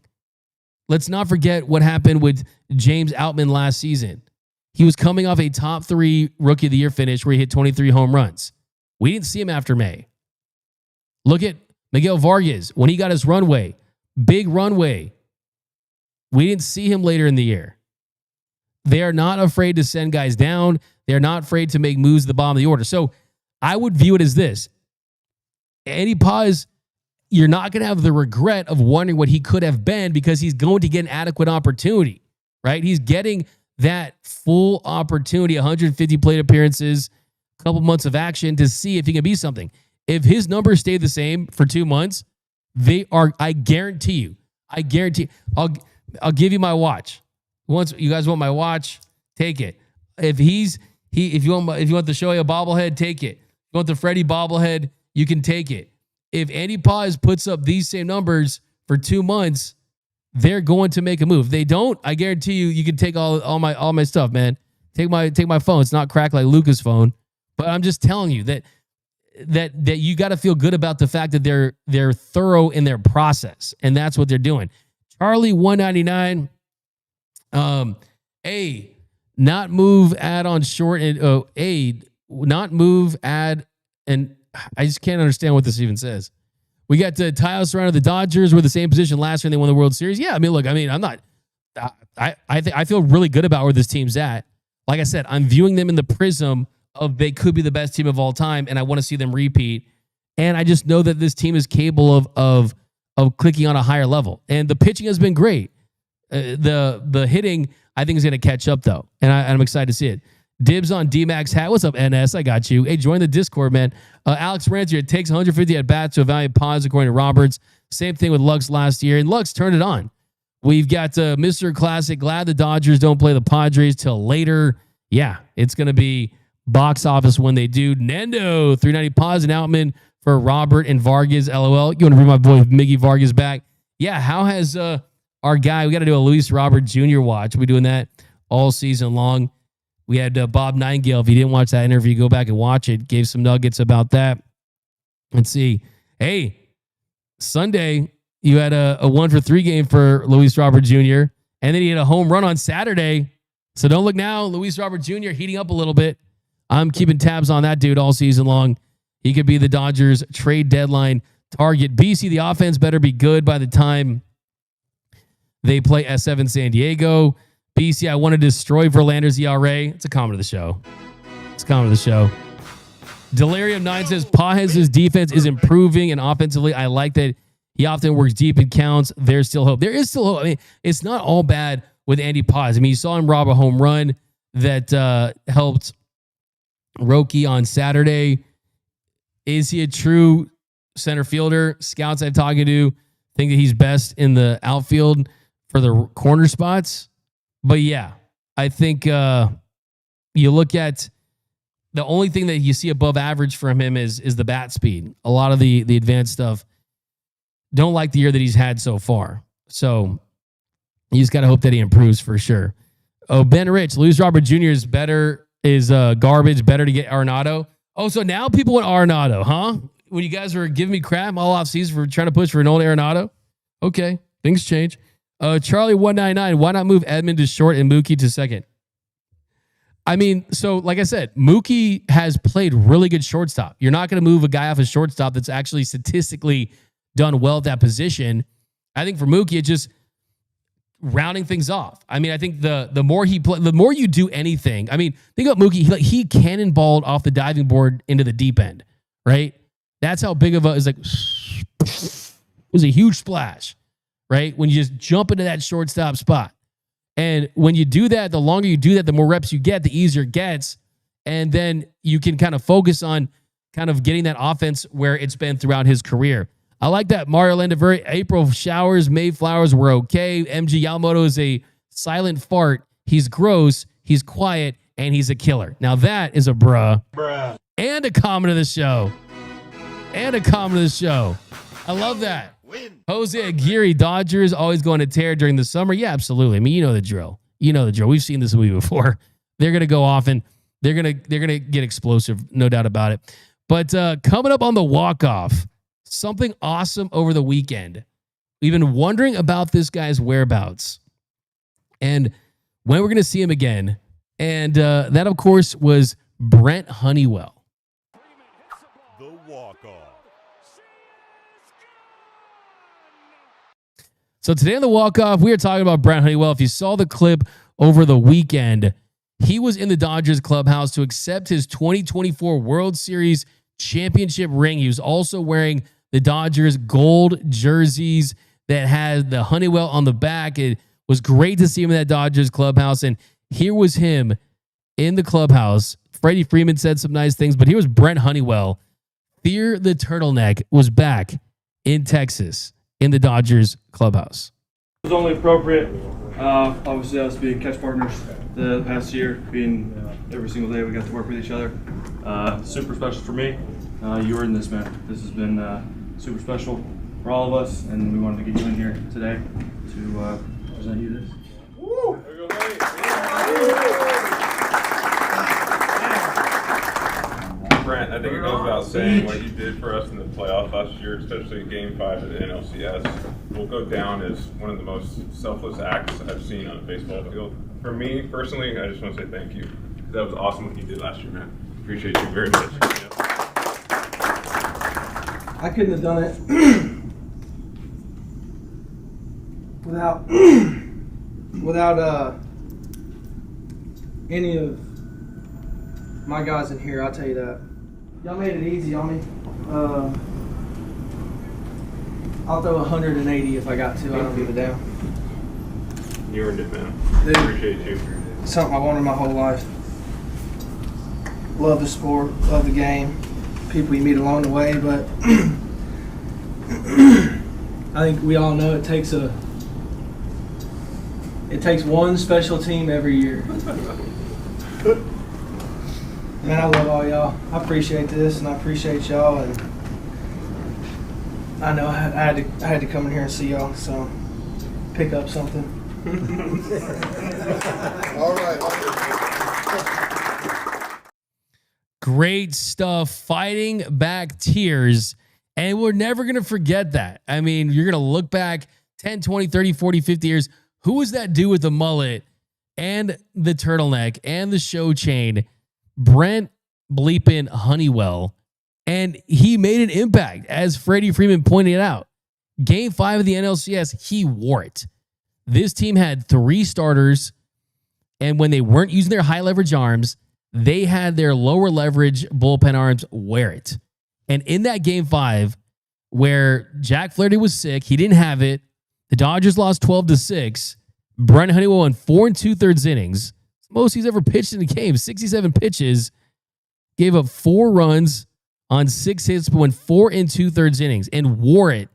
Let's not forget what happened with James Outman last season. He was coming off a top 3 Rookie of the Year finish where he hit 23 home runs. We didn't see him after May. Look at Miguel Vargas when he got his runway. Big runway. We didn't see him later in the year. They are not afraid to send guys down. They're not afraid to make moves at the bottom of the order. So I would view it as this. Andy Paz, you're not going to have the regret of wondering what he could have been because he's going to get an adequate opportunity, right? He's getting that full opportunity, 150 plate appearances, a couple months of action to see if he can be something. If his numbers stay the same for 2 months, I guarantee you, I'll give you my watch. Once you guys want my watch, take it. If you want the Shohei bobblehead, take it. If you want the Freddie bobblehead, you can take it. If Andy Paz puts up these same numbers for 2 months, they're going to make a move. If they don't, I guarantee you can take all my stuff, man. Take my phone. It's not cracked like Luca's phone, but I'm just telling you that you got to feel good about the fact that they're thorough in their process, and that's what they're doing. Charlie 199. Not move, add on short, and not move, add, and I just can't understand what this even says. We got Tyler Serrano. The Dodgers were the same position last year and they won the World Series. Yeah, I'm not. I feel really good about where this team's at. Like I said, I'm viewing them in the prism of they could be the best team of all time, and I want to see them repeat. And I just know that this team is capable of clicking on a higher level. And the pitching has been great. The hitting, I think, is going to catch up, though. And I'm excited to see it. Dibs on D-Max hat. What's up, NS? I got you. Hey, join the Discord, man. Alex Rancher, it takes 150 at-bats to evaluate Paz, according to Roberts. Same thing with Lux last year. And Lux turned it on. We've got Mr. Classic. Glad the Dodgers don't play the Padres till later. Yeah, it's going to be box office when they do. Nendo, 390 Paz and Outman for Robert and Vargas. LOL. You want to bring my boy Miggy Vargas back? Yeah, how has our guy, we got to do a Luis Robert Jr. watch. We're doing that all season long. We had Bob Nightingale. If you didn't watch that interview, go back and watch it. Gave some nuggets about that. Let's see. Hey, Sunday, you had a 1-for-3 game for Luis Robert Jr., and then he had a home run on Saturday. So don't look now. Luis Robert Jr. heating up a little bit. I'm keeping tabs on that dude all season long. He could be the Dodgers trade deadline target. BC, the offense better be good by the time they play S7 San Diego. BC, I want to destroy Verlander's ERA. It's a comment of the show. It's a comment of the show. Delirium 9 says, Paz's defense is improving, and offensively, I like that he often works deep in counts. There's still hope. There is still hope. I mean, it's not all bad with Andy Paz. I mean, you saw him rob a home run that helped Roki on Saturday. Is he a true center fielder? Scouts I've talked to think that he's best in the outfield for the corner spots. But yeah, I think you look at the only thing that you see above average from him is the bat speed. A lot of the advanced stuff. Don't like the year that he's had so far. So you just got to hope that he improves for sure. Oh, Ben Rich, Luis Robert Jr. is better, is garbage, better to get Arenado. Oh, so now people want Arenado, huh? When you guys were giving me crap all offseason for trying to push for an old Arenado? Okay, things change. Charlie 199, why not move Edmund to short and Mookie to second? I mean, so like I said, Mookie has played really good shortstop. You're not going to move a guy off a shortstop that's actually statistically done well at that position. I think for Mookie, it's just rounding things off. I mean, I think the more he play, the more you do anything. I mean, think about Mookie. He cannonballed off the diving board into the deep end, right? That's how big of a, it's like, it was a huge splash, right? When you just jump into that shortstop spot. And when you do that, the longer you do that, the more reps you get, the easier it gets. And then you can kind of focus on kind of getting that offense where it's been throughout his career. I like that. Mario Landaver, April showers, May flowers were okay. MG Yamamoto is a silent fart. He's gross, he's quiet, and he's a killer. Now that is a bruh. And a comment of the show. I love that. Jose Aguirre, Dodgers always going to tear during the summer. Yeah, absolutely. I mean, you know the drill. We've seen this movie before. They're going to go off and they're going to get explosive, no doubt about it. But coming up on the walk-off, something awesome over the weekend. We've been wondering about this guy's whereabouts and when we're going to see him again. And that, of course, was Brent Honeywell. The walk-off. So today on the walk-off, we are talking about Brent Honeywell. If you saw the clip over the weekend, he was in the Dodgers clubhouse to accept his 2024 World Series championship ring. He was also wearing the Dodgers gold jerseys that had the Honeywell on the back. It was great to see him in that Dodgers clubhouse. And here was him in the clubhouse. Freddie Freeman said some nice things, but here was Brent Honeywell. Fear the Turtleneck was back in Texas in the Dodgers clubhouse. It was only appropriate, obviously, us being catch partners the past year, being every single day we got to work with each other. Super special for me. You earned this, man. This has been super special for all of us, and we wanted to get you in here today to present you this. Woo! Brent, I think it goes without saying what you did for us in the playoffs last year, especially in Game 5 of the NLCS, will go down as one of the most selfless acts I've seen on a baseball field. For me, personally, I just want to say thank you. That was awesome what you did last year, man. Appreciate you very much. I couldn't have done it without any of my guys in here, I'll tell you that. Y'all made it easy on me. I'll throw 180 if I got to. I don't give a damn. You earned it, man. Dude, Appreciate you. something I wanted my whole life. Love the sport, love the game, people you meet along the way, but I think we all know it takes one special team every year. Man, I love all y'all. I appreciate this, and I appreciate y'all, and I know I had to come in here and see y'all, so pick up something. All right. Great stuff. Fighting back tears. And we're never going to forget that. I mean, you're going to look back 10, 20, 30, 40, 50 years. Who was that dude with the mullet and the turtleneck and the show chain? Brent bleeping Honeywell. And he made an impact, as Freddie Freeman pointed out. Game 5 of the NLCS, he wore it. This team had 3 starters, and when they weren't using their high leverage arms, they had their lower leverage bullpen arms wear it. And in that Game 5, where Jack Flaherty was sick, he didn't have it. The Dodgers lost 12-6. Brent Honeywell went 4 2/3 innings. Most he's ever pitched in a game, 67 pitches. Gave up 4 runs on 6 hits, but went 4 2/3 innings and wore it.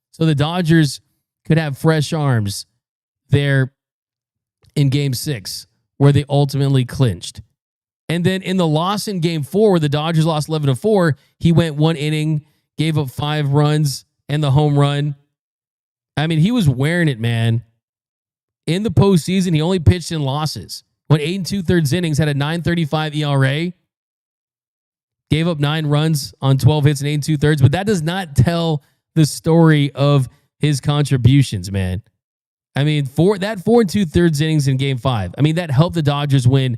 So the Dodgers could have fresh arms there in Game 6, where they ultimately clinched. And then in the loss in Game 4, where the Dodgers lost 11-4, he went 1 inning, gave up 5 runs and the home run. I mean, he was wearing it, man. In the postseason, he only pitched in losses. Went 8 2/3 innings, had a 9.35 ERA, gave up 9 runs on 12 hits and 8 2/3. But that does not tell the story of his contributions, man. I mean, 4 2/3 innings in Game 5. I mean, that helped the Dodgers win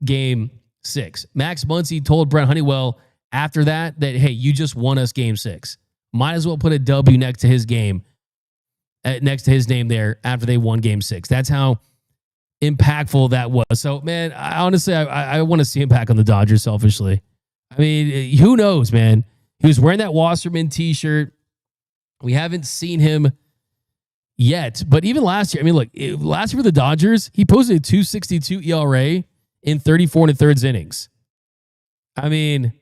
Game 6. Max Muncy told Brent Honeywell after that, hey, you just won us Game 6. Might as well put a W next to his game, next to his name there after they won Game 6. That's how impactful that was. So, man, I honestly want to see him back on the Dodgers selfishly. I mean, who knows, man? He was wearing that Wasserman t-shirt. We haven't seen him yet. But even last year, I mean, look, last year for the Dodgers, he posted a 2.62 ERA in 34 1/3 innings. I mean,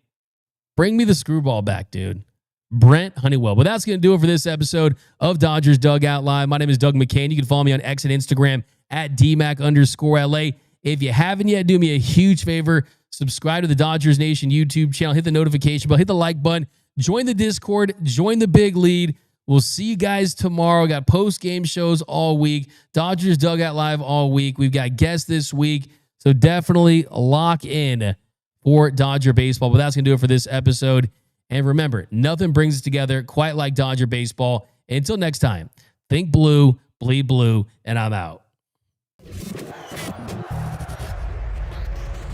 bring me the screwball back, dude. Brent Honeywell. But that's going to do it for this episode of Dodgers Dugout Live. My name is Doug McKain. You can follow me on X and Instagram at DMac_LA. If you haven't yet, do me a huge favor. Subscribe to the Dodgers Nation YouTube channel. Hit the notification bell. Hit the like button. Join the Discord. Join the big lead. We'll see you guys tomorrow. Got post-game shows all week. Dodgers Dugout Live all week. We've got guests this week. So definitely lock in for Dodger baseball. But that's going to do it for this episode. And remember, nothing brings us together quite like Dodger baseball. Until next time, think blue, bleed blue, and I'm out.